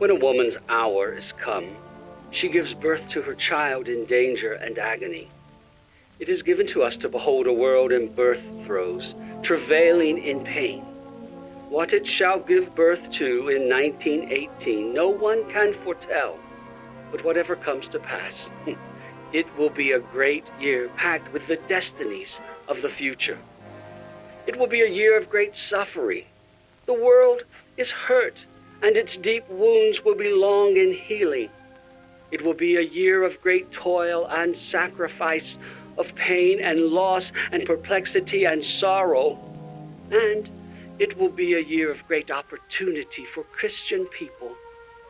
When a woman's hour is come, she gives birth to her child in danger and agony. It is given to us to behold a world in birth throes, travailing in pain. What it shall give birth to in 1918, no one can foretell. But whatever comes to pass, it will be a great year packed with the destinies of the future. It will be a year of great suffering. The world is hurt, and its deep wounds will be long in healing. It will be a year of great toil and sacrifice, of pain and loss and perplexity and sorrow. And it will be a year of great opportunity for Christian people,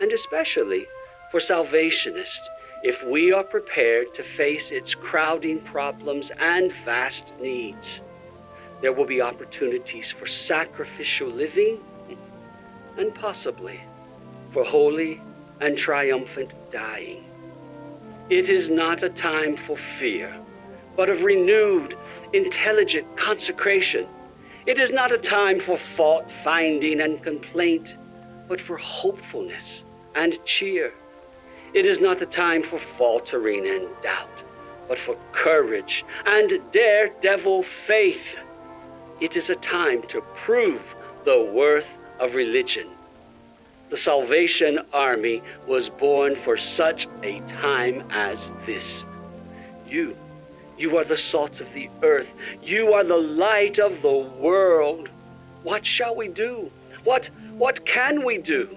and especially for Salvationists, if we are prepared to face its crowding problems and vast needs. There will be opportunities for sacrificial living, and possibly for holy and triumphant dying. It is not a time for fear, but of renewed, intelligent consecration. It is not a time for fault-finding and complaint, but for hopefulness and cheer. It is not a time for faltering and doubt, but for courage and daredevil faith. It is a time to prove the worth of religion. The Salvation Army was born for such a time as this. You are the salt of the earth. You are the light of the world. What shall we do? What can we do?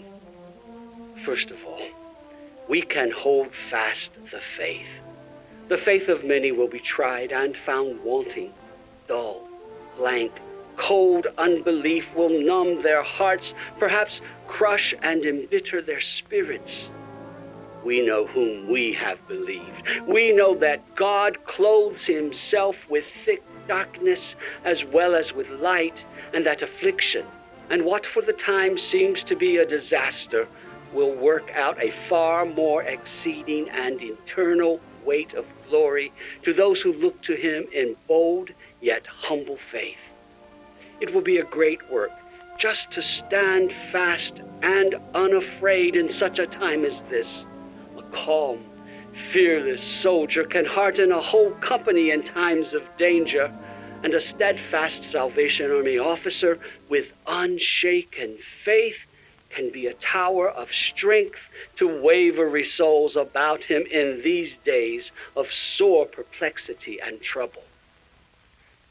First of all, we can hold fast the faith. The faith of many will be tried and found wanting. Dull, blank, cold unbelief will numb their hearts, perhaps crush and embitter their spirits. We know whom we have believed. We know that God clothes himself with thick darkness as well as with light, and that affliction, and what for the time seems to be a disaster, will work out a far more exceeding and eternal weight of glory to those who look to him in bold yet humble faith. It will be a great work just to stand fast and unafraid in such a time as this. A calm, fearless soldier can hearten a whole company in times of danger, and a steadfast Salvation Army officer with unshaken faith can be a tower of strength to wavery souls about him in these days of sore perplexity and trouble.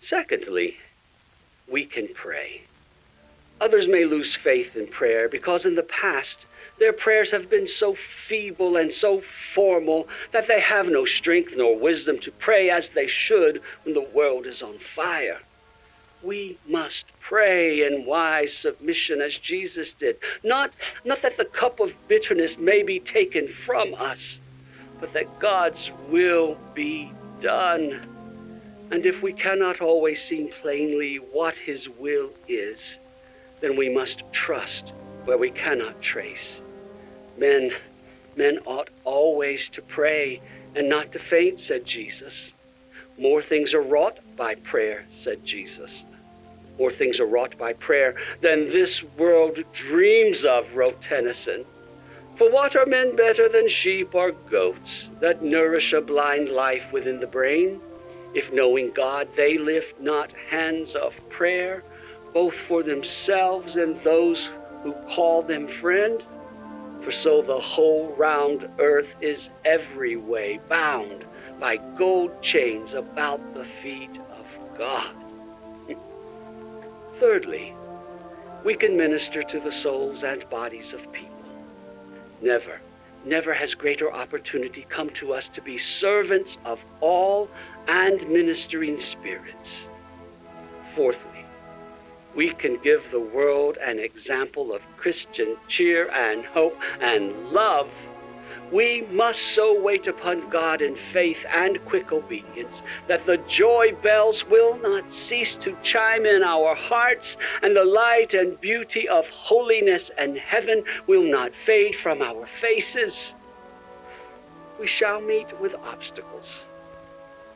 Secondly, we can pray. Others may lose faith in prayer because in the past their prayers have been so feeble and so formal that they have no strength nor wisdom to pray as they should when the world is on fire. We must pray in wise submission as Jesus did, not that the cup of bitterness may be taken from us, but that God's will be done. And if we cannot always see plainly what his will is, then we must trust where we cannot trace. Men ought always to pray and not to faint, said Jesus. More things are wrought by prayer, said Jesus. More things are wrought by prayer than this world dreams of, wrote Tennyson. For what are men better than sheep or goats that nourish a blind life within the brain, if knowing God they lift not hands of prayer, both for themselves and those who call them friend? For so the whole round earth is every way bound by gold chains about the feet of God. Thirdly, we can minister to the souls and bodies of people. Never has greater opportunity come to us to be servants of all and ministering spirits. Fourthly, we can give the world an example of Christian cheer and hope and love. We must so wait upon God in faith and quick obedience that the joy bells will not cease to chime in our hearts, and the light and beauty of holiness and heaven will not fade from our faces. We shall meet with obstacles.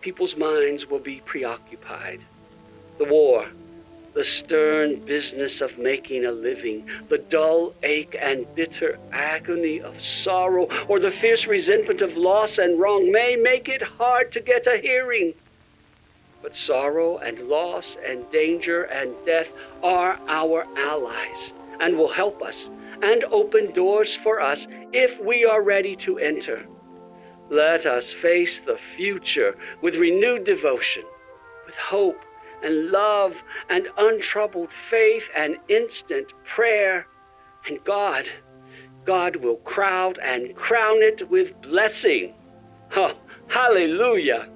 People's minds will be preoccupied. The war, The stern business of making a living, the dull ache and bitter agony of sorrow, or the fierce resentment of loss and wrong may make it hard to get a hearing. But sorrow and loss and danger and death are our allies and will help us and open doors for us if we are ready to enter. Let us face the future with renewed devotion, with hope and love and untroubled faith and instant prayer. And God will crowd and crown it with blessing. Oh, hallelujah!